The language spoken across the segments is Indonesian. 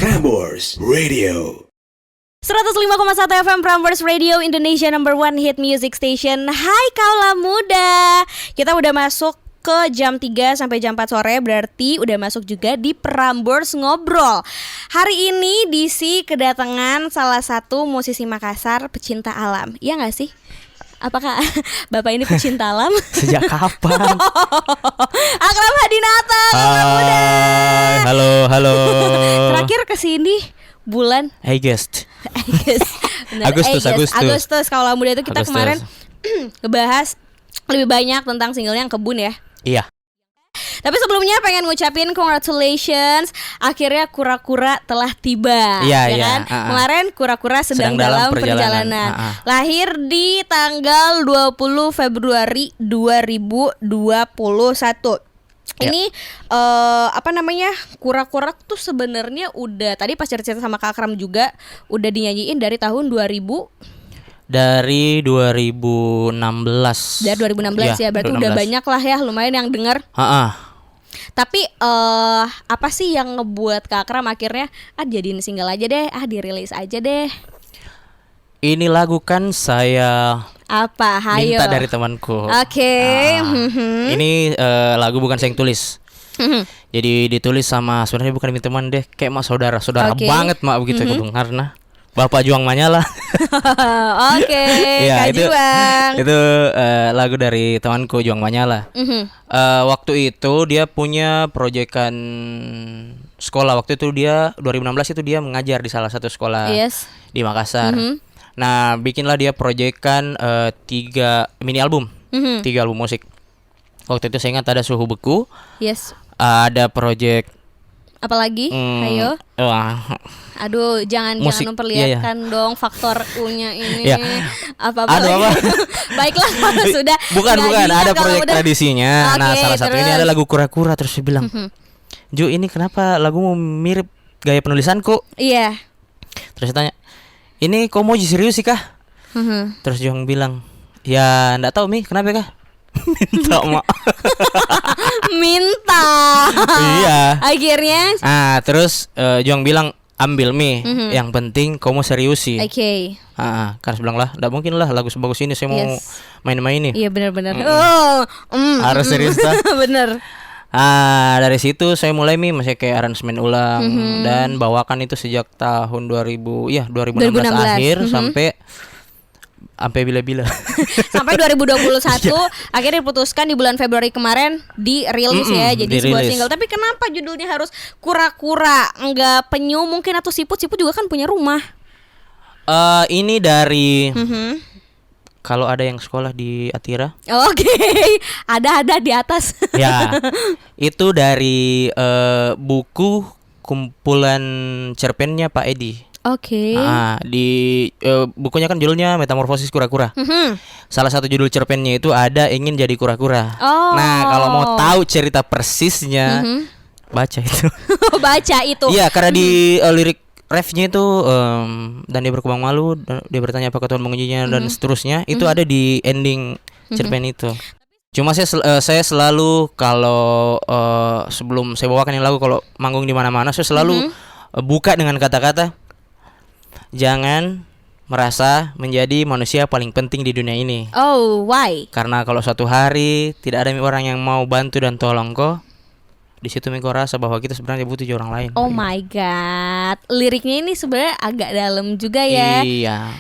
Prambors Radio 105,1 FM Prambors Radio, Indonesia number one hit music station. Hai kaula muda, kita udah masuk ke jam 3 sampai jam 4 sore, berarti udah masuk juga di Prambors Ngobrol. Hari ini DC kedatangan salah satu musisi Makassar pecinta alam. Iya gak sih? Apakah Bapak ini pecinta alam? Sejak kapan? Akram Hadinata, kaula muda. Halo. Terakhir kesini bulan Guest. Bener. Agustus. Kaula muda itu kita Agustus. kemarin ngebahas lebih banyak tentang singlenya yang Kebun ya. Iya. Tapi sebelumnya pengen ngucapin congratulations, akhirnya Kura-Kura telah tiba. Iya. Kan? Kemarin Kura-Kura sedang dalam perjalanan. Lahir di tanggal 20 Februari 2021. Ya. Ini Kura-Kura tuh sebenarnya udah tadi pas cerita sama Kak Akram juga udah dinyanyiin dari tahun 2000. Dari 2016. Dari 2016 ya, berarti 2016. udah banyak lah ya lumayan yang denger. Tapi apa sih yang ngebuat Kak Akram akhirnya jadiin single aja deh, dirilis aja deh. Ini lagu kan saya Apa? Hayo. minta dari temanku. Oke. Ini lagu bukan saya yang tulis. Jadi ditulis sama, sebenarnya bukan minta teman deh, kayak mak saudara Oke. banget mak begitu karena Bapak Juang Manyala. Oke, Ya, Kak Juang. Itu lagu dari temanku Juang Manyala. Waktu itu dia punya proyekan sekolah. Waktu itu dia 2016 itu dia mengajar di salah satu sekolah di Makassar. Nah, bikinlah dia proyekan 3 mini album, 3 album musik. Waktu itu saya ingat ada Suhu Beku, ada proyek Apalagi? Ayo. Aduh, jangan memperlihatkan dong faktor U-nya ini. Ya. Apa? Baiklah kalau sudah. Bukan, ada proyek udah. tradisinya. Nah, Oke, salah satu ini ada lagu Kura-Kura, terus dia bilang, "Ju, ini kenapa lagumu mirip gaya penulisanku?" Iya. Terus saya tanya, "Ini kok mau serius sih, Kah?" Terus Juang bilang, "Ya, enggak tahu, Mi, kenapa, Kah?" Minta, Mak. Minta. Iya. Akhirnya. Terus Juang bilang, "Ambil, Mi, yang penting kamu serius sih." Oke. Karena bilang lah, "Nggak mungkin lah lagu sebagus ini saya mau main-main nih." Iya benar-benar. Harus serius lah. Bener. Dari situ saya mulai masih kayak aransemen ulang dan bawakan itu sejak tahun 2016 akhir sampai bila-bila. Sampai 2021 akhirnya diputuskan di bulan Februari kemarin dirilis ya, jadi sebuah single. Tapi kenapa judulnya harus Kura-Kura? Enggak penyu mungkin atau siput juga kan punya rumah. Ini dari kalau ada yang sekolah di Atira. Oke. Ada di atas. Ya. Itu dari buku kumpulan cerpennya Pak Edi. Oke. Di bukunya kan judulnya Metamorfosis Kura-Kura. Salah satu judul cerpennya itu ada ingin jadi kura-kura. Nah, kalau mau tahu cerita persisnya, baca itu. Baca itu. Iya, karena di lirik refnya itu dan dia berkembang malu, dia bertanya apakah Tuhan mengujinya dan seterusnya. Itu ada di ending cerpen itu. Cuma saya selalu kalau sebelum saya bawakan yang lagu, kalau manggung di mana-mana saya selalu buka dengan kata-kata, jangan merasa menjadi manusia paling penting di dunia ini. Oh, why? Karena kalau suatu hari tidak ada orang yang mau bantu dan tolong kau, di situ kau rasa bahwa kita sebenarnya butuh orang lain. Oh my god, liriknya ini sebenarnya agak dalam juga ya. Iya.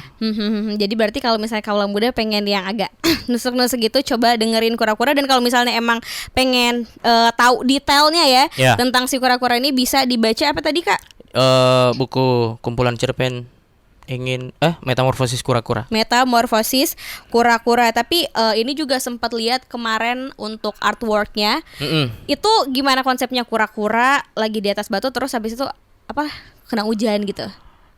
Jadi berarti kalau misalnya kaula muda pengen yang agak nusuk-nusuk gitu, coba dengerin Kura-Kura. Dan kalau misalnya emang pengen tahu detailnya ya tentang si Kura-Kura ini, bisa dibaca apa tadi, Kak? Buku kumpulan cerpen Metamorfosis Kura-Kura. Metamorfosis Kura-Kura. Tapi ini juga sempat lihat kemarin untuk artworknya. Itu gimana konsepnya? Kura-kura lagi di atas batu, terus habis itu kena hujan gitu.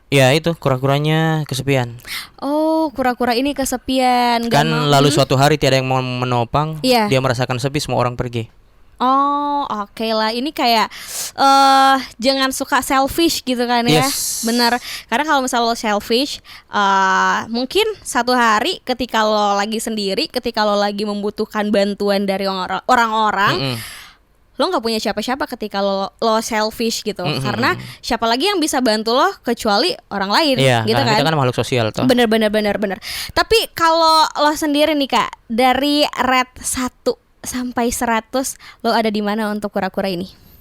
Ya itu, kura-kuranya kesepian. Oh, kura-kura ini kesepian. Lalu suatu hari tiada yang mau menopang. Iya. Dia merasakan sepi, semua orang pergi. Oh, oke lah. Ini kayak jangan suka selfish gitu kan ya. Benar. Karena kalau misalnya lo selfish, mungkin satu hari ketika lo lagi sendiri, ketika lo lagi membutuhkan bantuan dari orang-orang, lo nggak punya siapa-siapa ketika lo selfish gitu. Karena siapa lagi yang bisa bantu lo kecuali orang lain, gitu karena kan? kita kan makhluk sosial toh. Bener. Tapi kalau lo sendiri nih Kak, dari rate 1 sampai 100 lo ada di mana untuk kura-kura ini?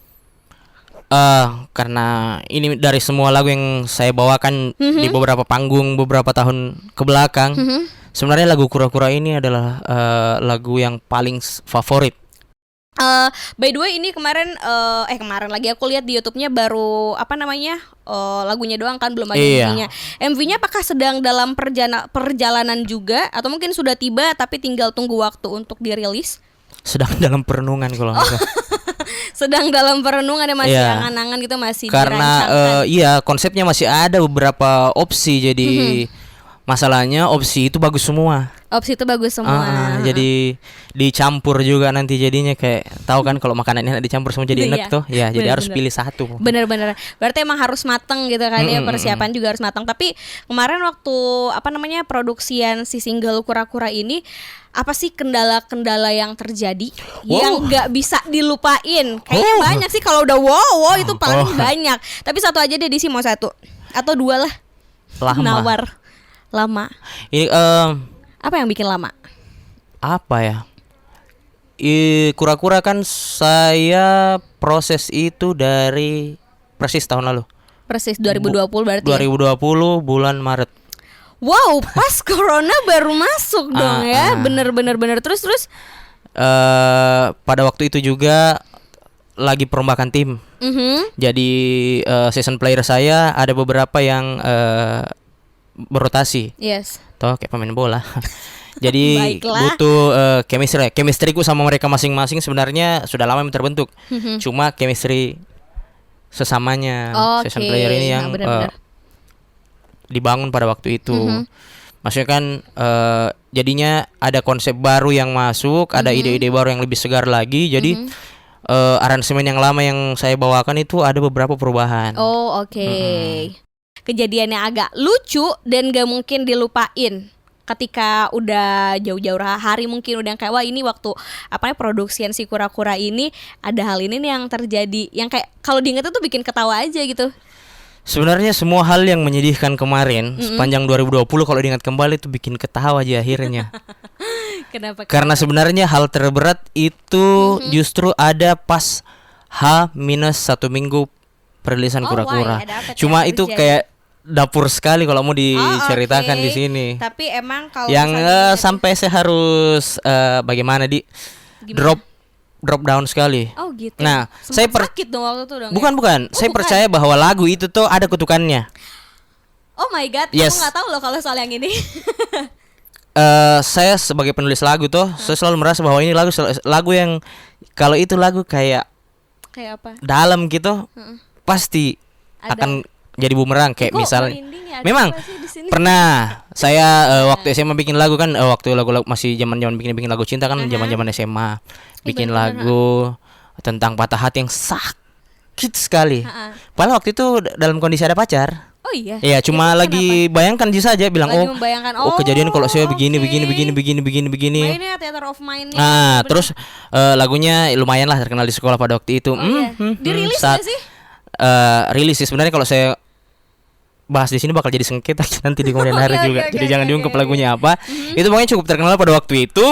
Karena ini dari semua lagu yang saya bawakan di beberapa panggung beberapa tahun ke belakang, sebenarnya lagu Kura-Kura ini adalah lagu yang paling favorit. By the way ini kemarin lagi aku lihat di YouTube-nya baru lagunya doang kan, belum ada MV-nya. MV-nya apakah sedang dalam perjalanan juga atau mungkin sudah tiba tapi tinggal tunggu waktu untuk dirilis? Sedang dalam perenungan kalau nggak salah. Sedang dalam perenungan ya, masih angan-angan gitu, masih karena konsepnya masih ada beberapa opsi, jadi masalahnya opsi itu bagus semua. Jadi dicampur juga nanti jadinya kayak tahu kan kalau makanan ini dicampur semua jadi enak tuh ya, jadi harus pilih satu. Bener berarti emang harus mateng gitu kan ya, persiapan juga harus matang. Tapi kemarin waktu produksian si single Kura-Kura ini, apa sih kendala-kendala yang terjadi yang nggak bisa dilupain? Kayaknya banyak sih, kalau udah wow itu paling banyak. Tapi satu aja deh, mau satu atau dua lah. Lama. Apa yang bikin lama? Apa ya? Kura-Kura kan saya proses itu dari persis tahun lalu. Persis 2020 berarti. 2020 bulan Maret. Wow, pas corona baru masuk dong ya. Bener. Terus pada waktu itu juga lagi perombakan tim. Jadi season player saya ada beberapa yang berotasi. Yes. Toh kayak pemain bola. Jadi butuh chemistry-ku sama mereka masing-masing sebenarnya sudah lama terbentuk. Cuma chemistry sesamanya season player ini yang dibangun pada waktu itu. Maksudnya kan jadinya ada konsep baru yang masuk, ada ide-ide baru yang lebih segar lagi. Jadi aransemen yang lama yang saya bawakan itu ada beberapa perubahan. Kejadian yang agak lucu dan gak mungkin dilupain ketika udah jauh-jauh hari, mungkin udah kayak wah ini waktu produksian si Kura-Kura ini ada hal ini nih yang terjadi, yang kayak kalau diinget tuh bikin ketawa aja gitu. Sebenarnya semua hal yang menyedihkan kemarin sepanjang 2020 kalau diingat kembali itu bikin ketawa aja akhirnya. Kenapa? Karena sebenarnya hal terberat itu justru ada pas H-1 minggu perilisan Kura-Kura. Cuma itu kayak dapur sekali kalau mau diceritakan di sini. Tapi emang kalau yang sampai saya harus bagaimana drop down sekali. Oh gitu. Nah, saya sakit dong waktu itu dong. Bukan. Saya percaya bahwa lagu itu tuh ada kutukannya. Oh my god, yes. Aku nggak tahu loh kalau soal yang ini. Saya sebagai penulis lagu tuh, saya selalu merasa bahwa ini lagu yang kalau itu lagu kayak apa? Dalam gitu, pasti akan jadi bumerang kayak misalnya. Memang pernah saya waktu SMA bikin lagu kan, waktu lagu masih zaman bikin lagu cinta kan, zaman SMA bikin lagu tentang patah hati yang sakit sekali. Padahal waktu itu dalam kondisi ada pacar. Oh iya. Iya, cuma lagi bayangkan saja bilang kejadian kalau saya begini. Mainnya theater of mind. Terus lagunya lumayan lah terkenal di sekolah pada waktu itu. Dirilis nggak sih? Rilis sih sebenarnya, kalau saya bahas di sini bakal jadi sengketa nanti di kemudian hari juga. Jadi jangan diungkap lagunya apa. Itu pokoknya cukup terkenal pada waktu itu.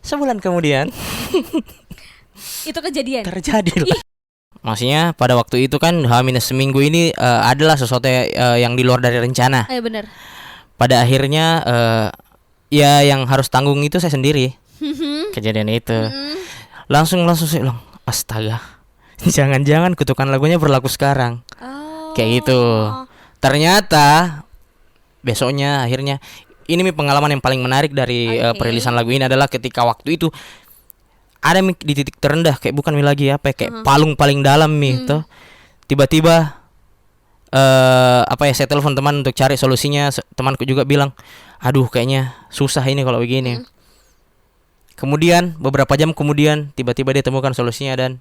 Sebulan kemudian itu kejadian. Terjadi lah. Maksudnya pada waktu itu kan H-1 ini adalah sesuatu yang di luar dari rencana. Benar. Pada akhirnya ya yang harus tanggung itu saya sendiri. Kejadian itu. Langsung saya bilang, astaga. Jangan-jangan kutukan lagunya berlaku sekarang. Kayak gitu. Ternyata besoknya akhirnya ini pengalaman yang paling menarik dari perilisan lagu ini adalah ketika waktu itu ada di titik terendah, kayak bukan lagi kayak palung paling dalam tuh. Tiba-tiba saya telepon teman untuk cari solusinya. Temanku juga bilang, aduh kayaknya susah ini kalau begini. Kemudian beberapa jam kemudian tiba-tiba dia temukan solusinya dan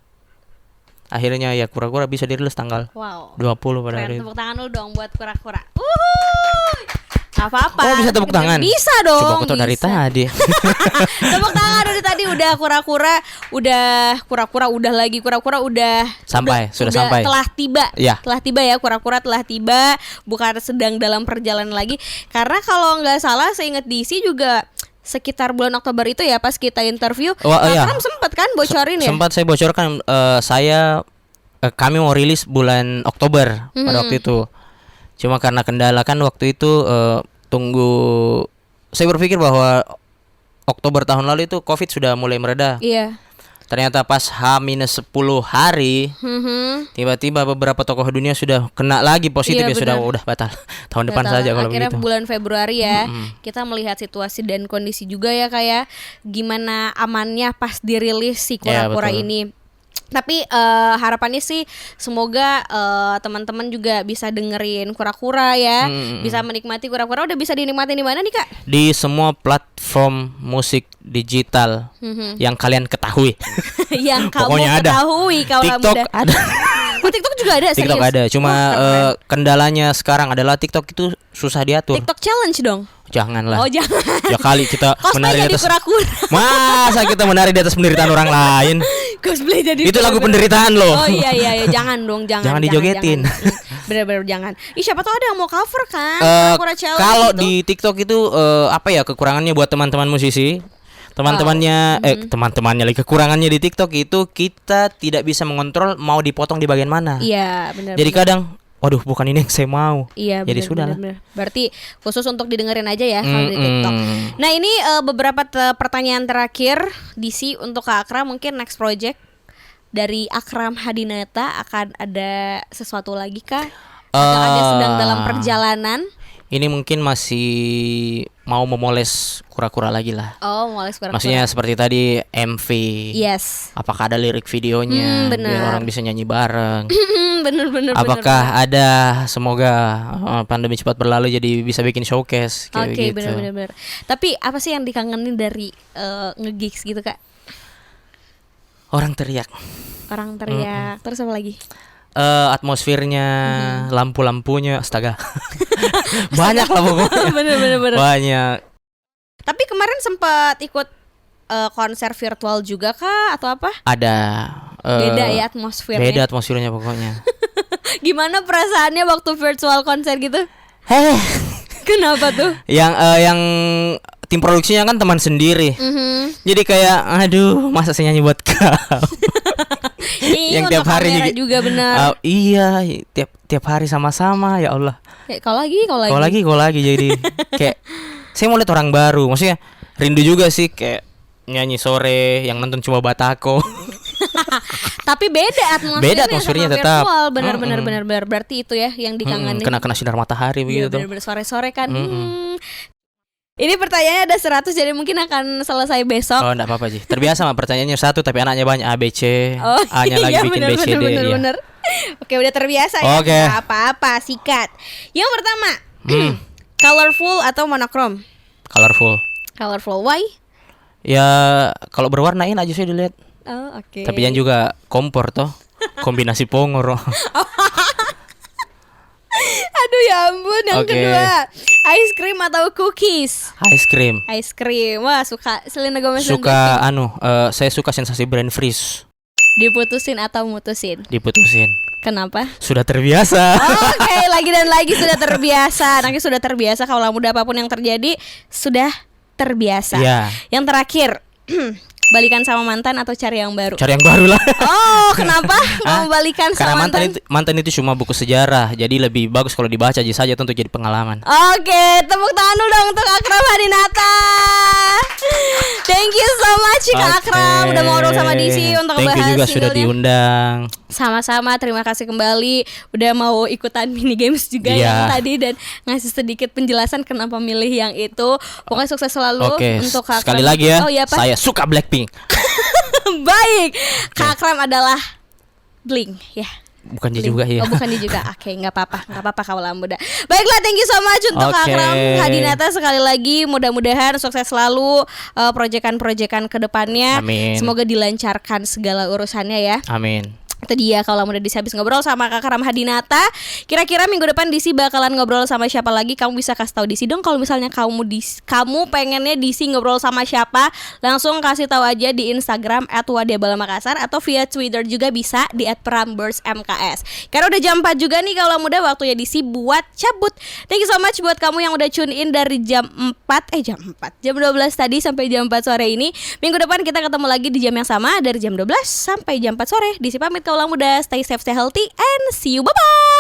akhirnya ya Kura-Kura bisa dirilis tanggal 20 pada hari itu. Tepuk tangan lu dong buat Kura-Kura. Apa-apa. Oh, bisa tepuk tangan? Bisa dong. Coba aku tuh dari bisa. tadi. Tepuk tangan dari tadi udah kura-kura udah Sampai, sudah udah sampai. telah tiba. Ya. Telah tiba ya, kura-kura telah tiba, bukan sedang dalam perjalanan lagi. Karena kalau nggak salah seingat DC juga sekitar bulan Oktober itu ya pas kita interview, Iya. Akram sempat kan bocorin ya? Sempat saya bocorkan kami mau rilis bulan Oktober pada waktu itu. Cuma karena kendala kan waktu itu tunggu, saya berpikir bahwa Oktober tahun lalu itu Covid sudah mulai mereda. Iya. Ternyata pas H-10 hari tiba-tiba beberapa tokoh dunia sudah kena lagi positif. Iya, ya sudah benar. udah batal. Tahun depan Batal. saja kalau Akhirnya begitu. bulan Februari ya, kita melihat situasi dan kondisi juga ya kayak gimana amannya pas dirilis si Ya, kura-kura betul. ini. Tapi harapannya sih semoga teman-teman juga bisa dengerin kura-kura ya, bisa menikmati kura-kura. Udah bisa dinikmati di mana nih Kak? Di semua platform musik digital yang kalian ketahui. Yang kamu Pokoknya ada. ketahui kalau TikTok muda. ada. Oh, TikTok juga ada. TikTok serius? ada. Cuma Wah, keren. kendalanya sekarang adalah TikTok itu susah diatur. TikTok challenge dong. Janganlah. Oh jangan. Ya kali kita Cosplay menari di jadi atas. kura-kura. Masa kita menari di atas penderitaan orang lain? Cosplay jadi Itu lagu kura-kura. penderitaan loh. Oh iya, jangan dong, jangan. Jangan dijogetin. Bener-bener jangan. Ih, siapa tahu ada yang mau cover kan? Kura-kura challenge Kalau gitu. di TikTok itu apa ya kekurangannya buat teman-teman musisi? Teman-temannya lagi kekurangannya di TikTok itu kita tidak bisa mengontrol mau dipotong di bagian mana. Iya, benar. Jadi kadang waduh bukan ini yang saya mau. Iya, Jadi bener, sudah lah. bener. Berarti khusus untuk didengerin aja ya kalau di TikTok. Nah, ini beberapa pertanyaan terakhir DC untuk Kak Akram, mungkin next project dari Akram Hadinata akan ada sesuatu lagi kah? Atau ada sedang dalam perjalanan? Ini mungkin masih mau memoles kura-kura lagi lah. Oh, mulai kura-kura. Maksudnya seperti tadi MV. Yes. Apakah ada lirik videonya benar. biar orang bisa nyanyi bareng? Bener. Apakah ada, semoga pandemi cepat berlalu jadi bisa bikin showcase kayak Oke, begitu. bener. Tapi apa sih yang dikangenin dari nge-gigs gitu Kak? Orang teriak. Orang teriak. Terus apa lagi? Atmosfernya, lampu-lampunya, astaga. Banyak lah pokoknya. Bener. Banyak. Tapi kemarin sempat ikut konser virtual juga kah atau apa? Ada Beda ya atmosfernya. beda atmosfernya pokoknya. Gimana perasaannya waktu virtual konser gitu? Heh, Kenapa tuh? yang tim produksinya kan teman sendiri. Jadi kayak aduh, masa saya nyanyi buat kau. Iya, Yang untuk tiap hari kamera juga benar. Iya, tiap hari sama-sama, ya Allah. Kau lagi. Kau lagi jadi kayak saya mau lihat orang baru. Maksudnya rindu juga sih kayak nyanyi sore yang nonton cuma Batako. Tapi beda atmosfernya. Beda atmosfernya sama tetap. virtual. Benar. Berarti itu ya yang dikangenin. Kena sinar matahari Iya, begitu. bener-bener sore-sore kan. Ini pertanyaannya ada 100 jadi mungkin akan selesai besok. Oh, enggak apa-apa sih. Terbiasa mah pertanyaannya satu tapi anaknya banyak A B C. Oh, A-nya lagi iya, bikin B C D ya. bener. Oke, udah terbiasa ya. Oke. Nggak apa-apa, sikat. Yang pertama, colorful atau monokrom? Colorful. Colorful, why? Ya kalau berwarnain aja saya dilihat. Oh, oke. Tapi jangan juga kompor toh. Kombinasi pongor. Aduh ya ampun. Yang Oke. kedua, ice cream atau cookies? Ice cream. Ice cream. Wah, suka Selena Gomez dan Suka Blackpink. saya suka sensasi brain freeze. Diputusin atau mutusin? Diputusin. Kenapa? Sudah terbiasa. Oke, lagi dan lagi sudah terbiasa. Nanti sudah terbiasa kalau muda apapun yang terjadi sudah terbiasa. Iya. Yang terakhir, balikan sama mantan atau cari yang baru? Cari yang baru lah. Oh, kenapa mau Ah, balikan Karena sama mantan itu cuma buku sejarah. Jadi lebih bagus kalau dibaca aja saja untuk jadi pengalaman. Oke, tepuk tangan dulu dong untuk Akram Hadinata. Thank you so much Kak Oke. Akram udah mau ngobrol sama DC untuk Thank you ngebahas juga sudah singlenya. diundang. Sama-sama, terima kasih kembali udah mau ikutan mini games juga Iya. yang tadi dan ngasih sedikit penjelasan kenapa milih yang itu. Pokoknya sukses selalu Oke, untuk Kak sekali Akram. lagi ya. Oh iya Pak. Saya suka Blackpink. Baik. Kak Akram adalah Blink ya. Bukan dia Blink. juga ya. Oh bukan dia juga. Oke, nggak apa-apa kawalan muda. Baiklah, thank you so much untuk Kak Oke. Akram Hadinata sekali lagi. Mudah-mudahan sukses selalu proyekan-proyekan ke depannya. Amin. Semoga dilancarkan segala urusannya ya. Amin. Itu dia kalau udah Disi habis ngobrol sama Kakak Ramhadinata. Kira-kira minggu depan Disi bakalan ngobrol sama siapa lagi? Kamu bisa kasih tahu Disi dong. Kalau misalnya kamu pengennya Disi ngobrol sama siapa, langsung kasih tahu aja di Instagram @wadiabalamakassar atau via Twitter juga bisa di @prambors_mks. Karena udah jam 4 juga nih kalau muda, waktunya Disi buat cabut. Thank you so much buat kamu yang udah tune in dari jam 12 tadi sampai jam 4 sore ini. Minggu depan kita ketemu lagi di jam yang sama dari jam 12 sampai jam 4 sore. Disi pamit kaulah muda, stay safe, stay healthy, and see you, bye-bye.